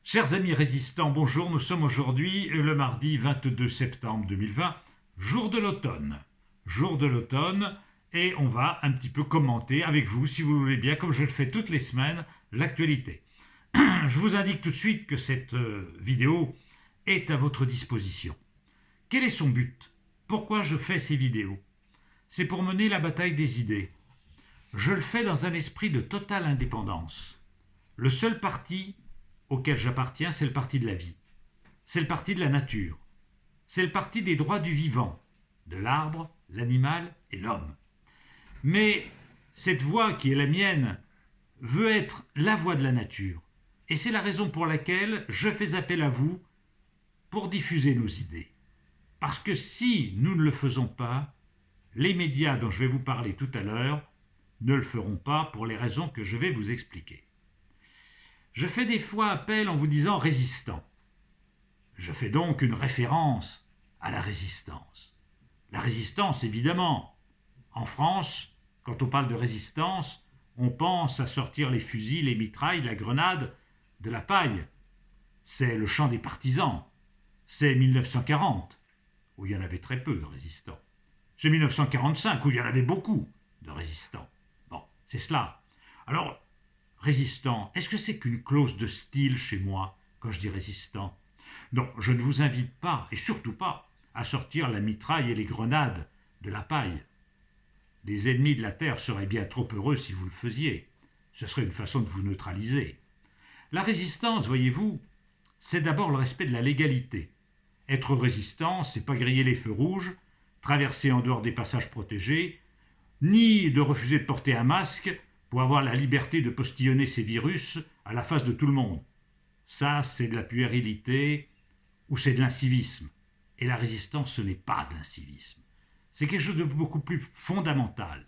Chers amis résistants, bonjour, nous sommes aujourd'hui le mardi 22 septembre 2020, jour de l'automne. Jour de l'automne, et on va un petit peu commenter avec vous, si vous le voulez bien, comme je le fais toutes les semaines, l'actualité. Je vous indique tout de suite que cette vidéo est à votre disposition. Quel est son but? Pourquoi je fais ces vidéos? C'est pour mener la bataille des idées. Je le fais dans un esprit de totale indépendance. Le seul parti auquel j'appartiens, c'est le parti de la vie. C'est le parti de la nature. C'est le parti des droits du vivant, de l'arbre, l'animal et l'homme. Mais cette voix qui est la mienne veut être la voix de la nature. Et c'est la raison pour laquelle je fais appel à vous pour diffuser nos idées. Parce que si nous ne le faisons pas, les médias dont je vais vous parler tout à l'heure ne le feront pas pour les raisons que je vais vous expliquer. Je fais des fois appel en vous disant résistant. Je fais donc une référence à la résistance. La résistance, évidemment. En France, quand on parle de résistance, on pense à sortir les fusils, les mitrailles, la grenade, de la paille. C'est le chant des partisans. C'est 1940, où il y en avait très peu de résistants. C'est 1945, où il y en avait beaucoup de résistants. Bon, c'est cela. Alors, résistant, est-ce que c'est qu'une clause de style chez moi quand je dis résistant? Non, je ne vous invite pas, et surtout pas, à sortir la mitraille et les grenades de la paille. Les ennemis de la terre seraient bien trop heureux si vous le faisiez. Ce serait une façon de vous neutraliser. La résistance, voyez-vous, c'est d'abord le respect de la légalité. Être résistant, c'est pas griller les feux rouges, traverser en dehors des passages protégés, ni de refuser de porter un masque pour avoir la liberté de postillonner ces virus à la face de tout le monde. Ça, c'est de la puérilité ou c'est de l'incivisme. Et la résistance, ce n'est pas de l'incivisme. C'est quelque chose de beaucoup plus fondamental.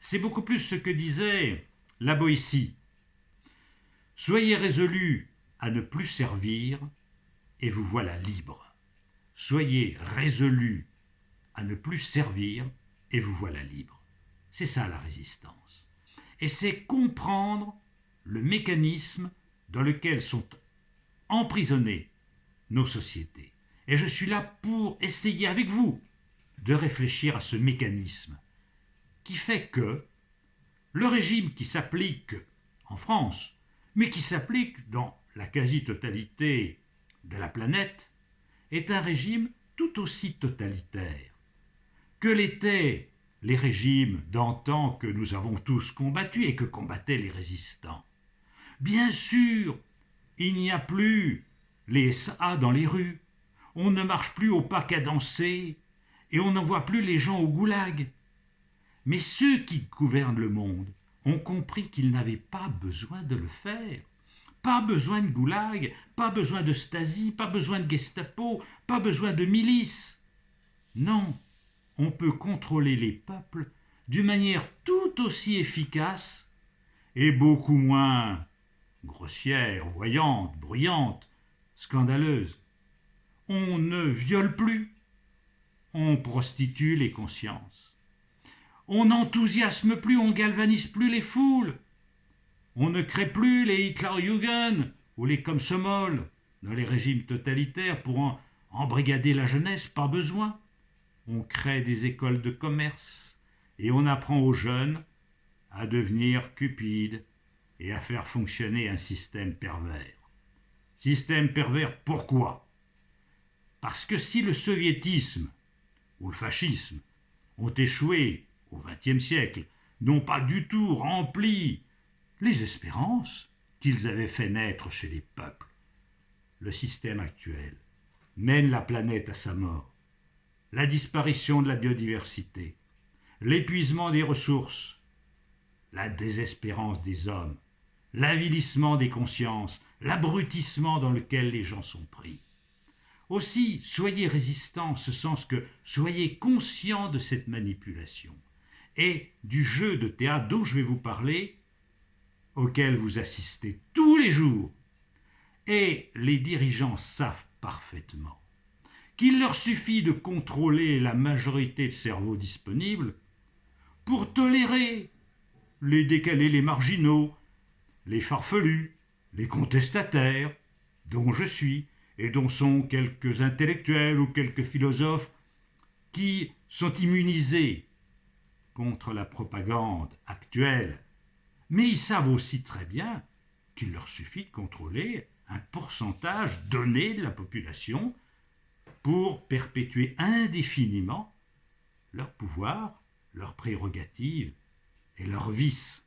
C'est beaucoup plus ce que disait la Boétie. Soyez résolus à ne plus servir et vous voilà libre. Soyez résolus à ne plus servir et vous voilà libre. C'est ça la résistance. Et c'est comprendre le mécanisme dans lequel sont emprisonnées nos sociétés. Et je suis là pour essayer avec vous de réfléchir à ce mécanisme qui fait que le régime qui s'applique en France, mais qui s'applique dans la quasi-totalité de la planète, est un régime tout aussi totalitaire que l'étaient les régimes d'antan que nous avons tous combattus et que combattaient les résistants. Bien sûr, il n'y a plus les SA dans les rues, on ne marche plus au pas cadencé et on n'envoie plus les gens au goulag. Mais ceux qui gouvernent le monde ont compris qu'ils n'avaient pas besoin de le faire. Pas besoin de goulag, pas besoin de Stasi, pas besoin de Gestapo, pas besoin de milices. Non, on peut contrôler les peuples d'une manière tout aussi efficace et beaucoup moins grossière, voyante, bruyante, scandaleuse. On ne viole plus, on prostitue les consciences. On n'enthousiasme plus, on galvanise plus les foules. On ne crée plus les Hitlerjugend ou les Komsomol dans les régimes totalitaires pour embrigader la jeunesse, pas besoin. On crée des écoles de commerce et on apprend aux jeunes à devenir cupides et à faire fonctionner un système pervers. Système pervers, pourquoi? Parce que si le soviétisme ou le fascisme ont échoué au XXe siècle, n'ont pas du tout rempli les espérances qu'ils avaient fait naître chez les peuples, le système actuel mène la planète à sa mort. La disparition de la biodiversité, l'épuisement des ressources, la désespérance des hommes, l'avilissement des consciences, l'abrutissement dans lequel les gens sont pris. Aussi, soyez résistants en ce sens que soyez conscients de cette manipulation et du jeu de théâtre dont je vais vous parler, auquel vous assistez tous les jours. Et les dirigeants savent parfaitement qu'il leur suffit de contrôler la majorité de cerveaux disponibles pour tolérer les décalés, les marginaux, les farfelus, les contestataires, dont je suis, et dont sont quelques intellectuels ou quelques philosophes qui sont immunisés contre la propagande actuelle, mais ils savent aussi très bien qu'il leur suffit de contrôler un pourcentage donné de la population pour perpétuer indéfiniment leur pouvoir, leurs prérogatives et leurs vices.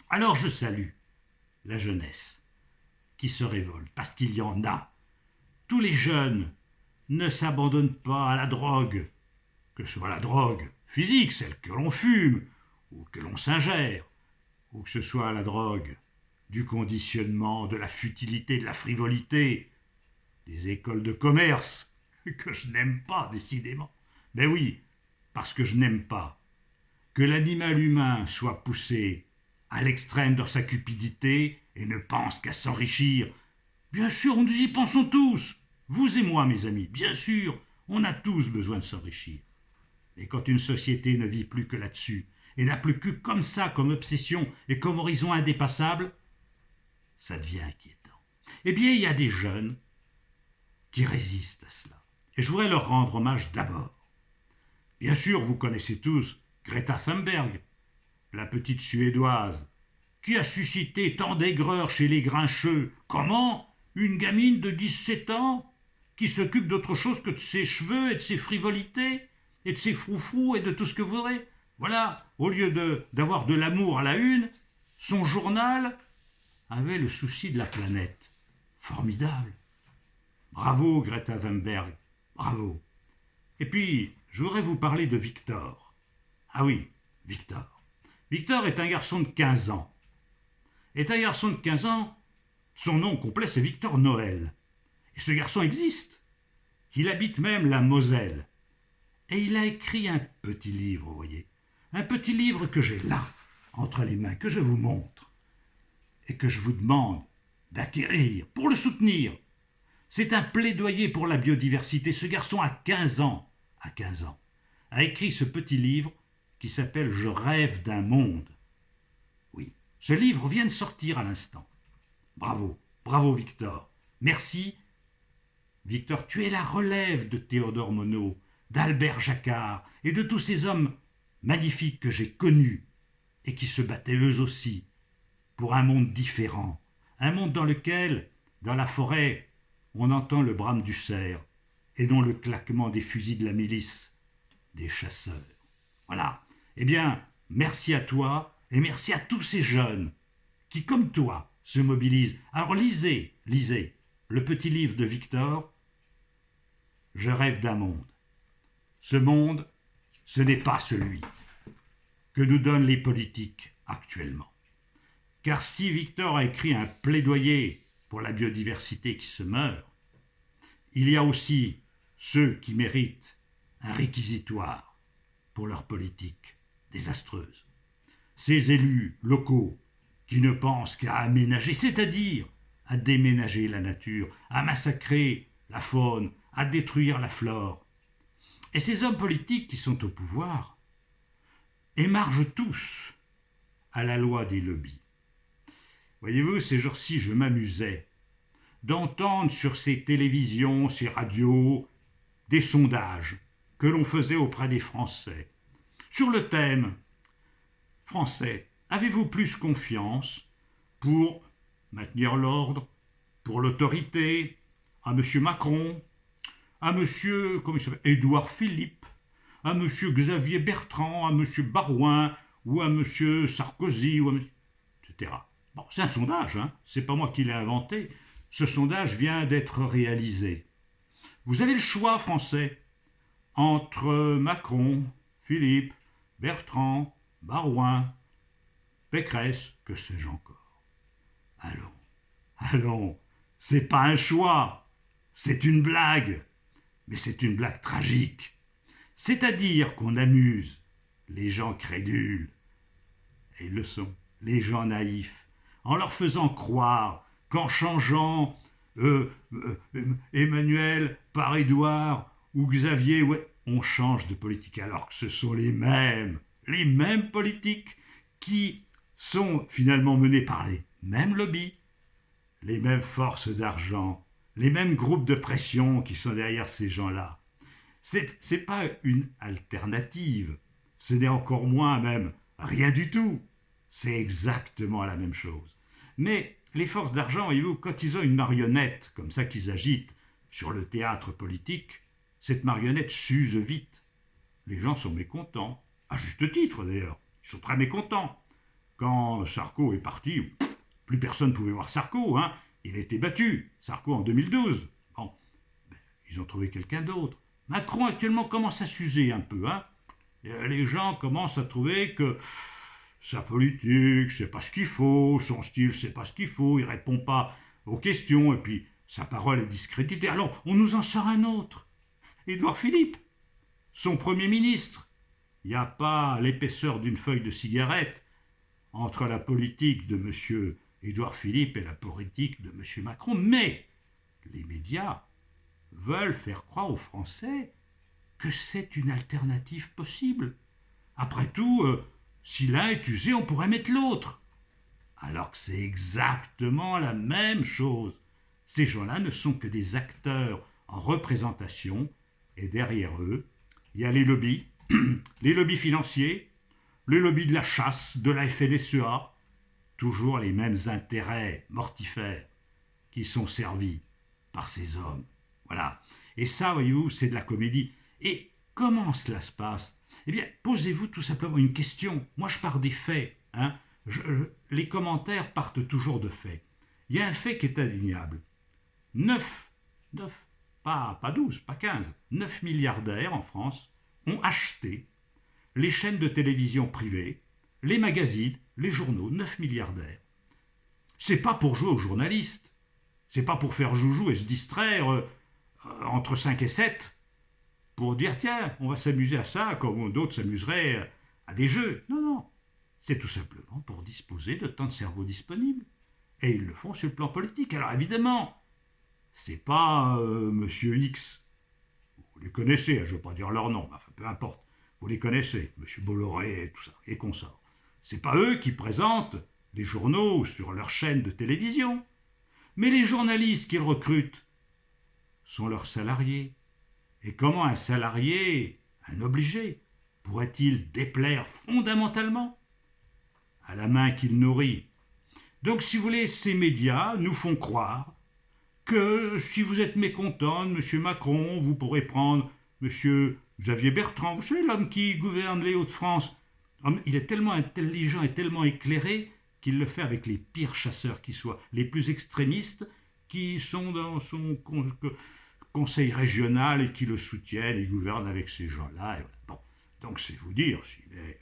Alors je salue la jeunesse qui se révolte, parce qu'il y en a. Tous les jeunes ne s'abandonnent pas à la drogue, que ce soit la drogue physique, celle que l'on fume ou que l'on s'ingère, ou que ce soit la drogue du conditionnement, de la futilité, de la frivolité, des écoles de commerce, que je n'aime pas décidément. Mais oui, parce que je n'aime pas que l'animal humain soit poussé à l'extrême dans sa cupidité et ne pense qu'à s'enrichir. Bien sûr, nous y pensons tous, vous et moi, mes amis, bien sûr, on a tous besoin de s'enrichir. Et quand une société ne vit plus que là-dessus, et n'a plus que comme ça, comme obsession et comme horizon indépassable, ça devient inquiétant. Eh bien, il y a des jeunes qui résistent à cela. Et je voudrais leur rendre hommage d'abord. Bien sûr, vous connaissez tous Greta Thunberg, la petite Suédoise, qui a suscité tant d'aigreur chez les grincheux. Comment une gamine de 17 ans qui s'occupe d'autre chose que de ses cheveux et de ses frivolités et de ses froufrous et de tout ce que vous voudrez. Voilà, au lieu d'avoir de l'amour à la une, son journal avait le souci de la planète. Formidable. Bravo Greta Thunberg, bravo. Et puis, je voudrais vous parler de Victor. Ah oui, Victor. Victor est un garçon de 15 ans. Son nom complet c'est Victor Noël. Et ce garçon existe. Il habite même la Moselle. Et il a écrit un petit livre, vous voyez. Un petit livre que j'ai là, entre les mains, que je vous montre. Et que je vous demande d'acquérir pour le soutenir. C'est un plaidoyer pour la biodiversité. Ce garçon a 15 ans, a écrit ce petit livre qui s'appelle « Je rêve d'un monde ». Oui, ce livre vient de sortir à l'instant. Bravo, bravo Victor. Merci. Victor, tu es la relève de Théodore Monod, d'Albert Jacquard et de tous ces hommes magnifiques que j'ai connus et qui se battaient eux aussi pour un monde différent, un monde dans lequel, dans la forêt, on entend le brame du cerf et non le claquement des fusils de la milice, des chasseurs. Voilà. Eh bien, merci à toi et merci à tous ces jeunes qui, comme toi, se mobilisent. Alors lisez le petit livre de Victor, « Je rêve d'un monde ». Ce monde, ce n'est pas celui que nous donnent les politiques actuellement. Car si Victor a écrit un plaidoyer pour la biodiversité qui se meurt, il y a aussi ceux qui méritent un réquisitoire pour leur politique désastreuse. Ces élus locaux qui ne pensent qu'à aménager, c'est-à-dire à déménager la nature, à massacrer la faune, à détruire la flore. Et ces hommes politiques qui sont au pouvoir émargent tous à la loi des lobbies. Voyez-vous, ces jours-ci, je m'amusais d'entendre sur ces télévisions, ces radios, des sondages que l'on faisait auprès des Français. Sur le thème « Français, avez-vous plus confiance pour maintenir l'ordre, pour l'autorité, à M. Macron, à M. Édouard Philippe, à M. Xavier Bertrand, à M. Barouin ou à M. Sarkozy, etc. » Bon, c'est un sondage, hein, c'est pas moi qui l'ai inventé. Ce sondage vient d'être réalisé. Vous avez le choix, Français, entre Macron, Philippe, Bertrand, Barouin, Pécresse, que sais-je encore. Allons, c'est pas un choix, c'est une blague, mais c'est une blague tragique. C'est-à-dire qu'on amuse les gens crédules, et ils le sont, les gens naïfs, en leur faisant croire qu'en changeant Emmanuel par Édouard ou Xavier, ouais, on change de politique, alors que ce sont les mêmes politiques qui sont finalement menés par les mêmes lobbies, les mêmes forces d'argent, les mêmes groupes de pression qui sont derrière ces gens-là. C'est pas une alternative, ce n'est encore moins même rien du tout. C'est exactement la même chose. Mais les forces d'argent, voyez-vous, quand ils ont une marionnette comme ça qu'ils agitent sur le théâtre politique, cette marionnette s'use vite. Les gens sont mécontents, à juste titre d'ailleurs, ils sont très mécontents. Quand Sarko est parti, plus personne ne pouvait voir Sarko, hein. Il a été battu, Sarko en 2012. Bon, ben, ils ont trouvé quelqu'un d'autre. Macron actuellement commence à s'user un peu, hein. Les gens commencent à trouver que sa politique, c'est pas ce qu'il faut, son style, c'est pas ce qu'il faut, il répond pas aux questions, et puis sa parole est discréditée. Alors, on nous en sort un autre. Édouard Philippe, son Premier ministre. Il n'y a pas l'épaisseur d'une feuille de cigarette entre la politique de M. Édouard Philippe et la politique de M. Macron, mais les médias veulent faire croire aux Français que c'est une alternative possible. Après tout, si l'un est usé, on pourrait mettre l'autre. Alors que c'est exactement la même chose. Ces gens-là ne sont que des acteurs en représentation, et derrière eux, il y a les lobbies, les lobbies financiers, le lobby de la chasse, de la FNSEA, toujours les mêmes intérêts mortifères qui sont servis par ces hommes. Voilà. Et ça, voyez-vous, c'est de la comédie. Et comment cela se passe? Eh bien, posez-vous tout simplement une question. Moi, je pars des faits, hein. Les commentaires partent toujours de faits. Il y a un fait qui est indéniable. 9, pas 12, pas 15, 9 milliardaires en France ont acheté les chaînes de télévision privées, les magazines, les journaux, 9 milliardaires. C'est pas pour jouer aux journalistes, c'est pas pour faire joujou et se distraire entre 5 et 7, pour dire tiens, on va s'amuser à ça, comme d'autres s'amuseraient à des jeux. Non, non, c'est tout simplement pour disposer de temps de cerveau disponible. Et ils le font sur le plan politique. Alors évidemment, c'est pas Monsieur X, vous les connaissez, je ne veux pas dire leur nom, mais enfin, peu importe, vous les connaissez, Monsieur Bolloré et tout ça, et consorts. C'est pas eux qui présentent les journaux sur leur chaîne de télévision, mais les journalistes qu'ils recrutent sont leurs salariés. Et comment un salarié, un obligé, pourrait-il déplaire fondamentalement à la main qu'il nourrit? Donc, si vous voulez, ces médias nous font croire que si vous êtes mécontent de M. Macron, vous pourrez prendre M. Xavier Bertrand, vous savez, l'homme qui gouverne les Hauts-de-France. Il est tellement intelligent et tellement éclairé qu'il le fait avec les pires chasseurs qui soient, les plus extrémistes qui sont dans son conseil régional et qui le soutiennent et gouvernent avec ces gens-là. Bon, donc c'est vous dire s'il est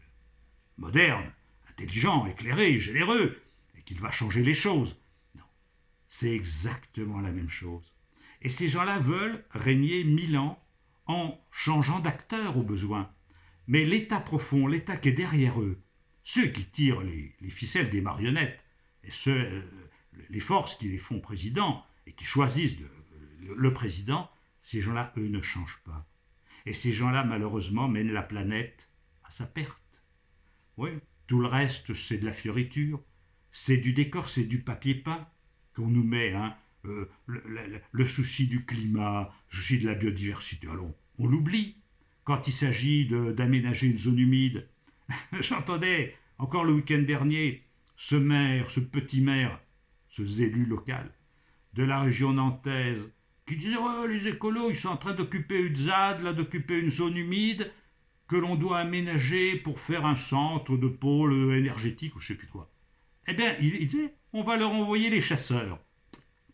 moderne, intelligent, éclairé, généreux, et qu'il va changer les choses. Non, c'est exactement la même chose. Et ces gens-là veulent régner 1000 ans en changeant d'acteur au besoin. Mais l'État profond, l'État qui est derrière eux, ceux qui tirent les ficelles des marionnettes, et les forces qui les font président et qui choisissent le président, ces gens-là, eux, ne changent pas. Et ces gens-là, malheureusement, mènent la planète à sa perte. Oui, tout le reste, c'est de la fioriture, c'est du décor, c'est du papier peint qu'on nous met, hein, le souci du climat, le souci de la biodiversité. Alors, on l'oublie quand il s'agit d'aménager une zone humide. J'entendais encore le week-end dernier ce maire, ce petit maire, ce élu local de la région nantaise qui disait oh, les écolos ils sont en train d'occuper une ZAD, là, d'occuper une zone humide que l'on doit aménager pour faire un centre de pôle énergétique ou je sais plus quoi. Eh bien, il disait on va leur envoyer les chasseurs.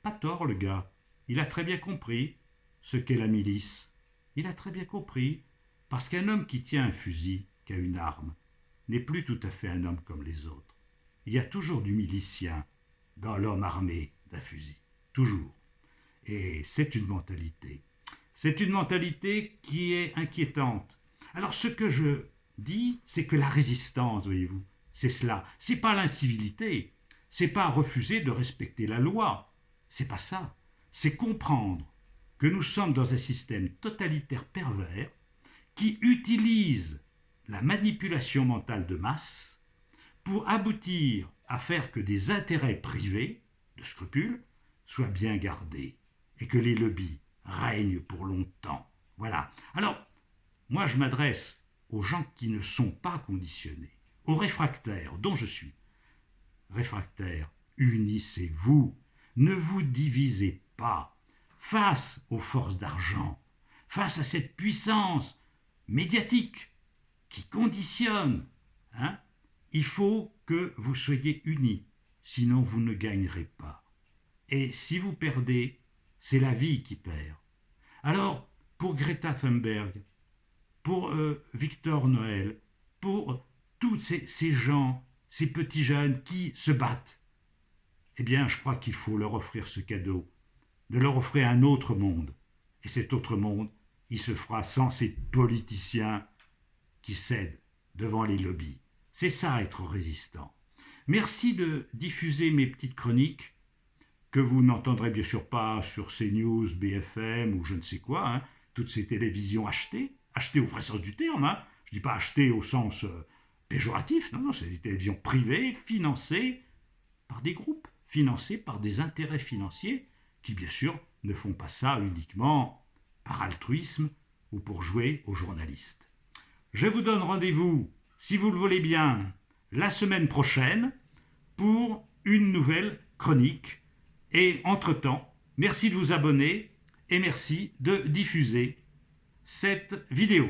Pas tort le gars, il a très bien compris ce qu'est la milice. Il a très bien compris, parce qu'un homme qui tient un fusil, qui a une arme, n'est plus tout à fait un homme comme les autres. Il y a toujours du milicien dans l'homme armé d'un fusil. Toujours. Et c'est une mentalité. C'est une mentalité qui est inquiétante. Alors ce que je dis, c'est que la résistance, voyez-vous, c'est cela. C'est pas l'incivilité. C'est pas refuser de respecter la loi. C'est pas ça. C'est comprendre que nous sommes dans un système totalitaire pervers qui utilise la manipulation mentale de masse pour aboutir à faire que des intérêts privés, de scrupules, soit bien gardée et que les lobbies règnent pour longtemps. Voilà. Alors, moi je m'adresse aux gens qui ne sont pas conditionnés, aux réfractaires dont je suis. Réfractaires, unissez-vous, ne vous divisez pas face aux forces d'argent, face à cette puissance médiatique qui conditionne. Hein. Il faut que vous soyez unis, sinon vous ne gagnerez pas. Et si vous perdez, c'est la vie qui perd. Alors, pour Greta Thunberg, pour Victor Noël, pour tous ces gens, ces petits jeunes qui se battent, eh bien, je crois qu'il faut leur offrir ce cadeau, de leur offrir un autre monde. Et cet autre monde, il se fera sans ces politiciens qui cèdent devant les lobbies. C'est ça, être résistant. Merci de diffuser mes petites chroniques, que vous n'entendrez bien sûr pas sur CNews, BFM ou je ne sais quoi, hein, toutes ces télévisions achetées au vrai sens du terme, hein. Je ne dis pas achetées au sens péjoratif, non, c'est des télévisions privées, financées par des groupes, financées par des intérêts financiers, qui bien sûr ne font pas ça uniquement par altruisme ou pour jouer aux journalistes. Je vous donne rendez-vous, si vous le voulez bien, la semaine prochaine pour une nouvelle chronique. Et entre-temps, merci de vous abonner et merci de diffuser cette vidéo.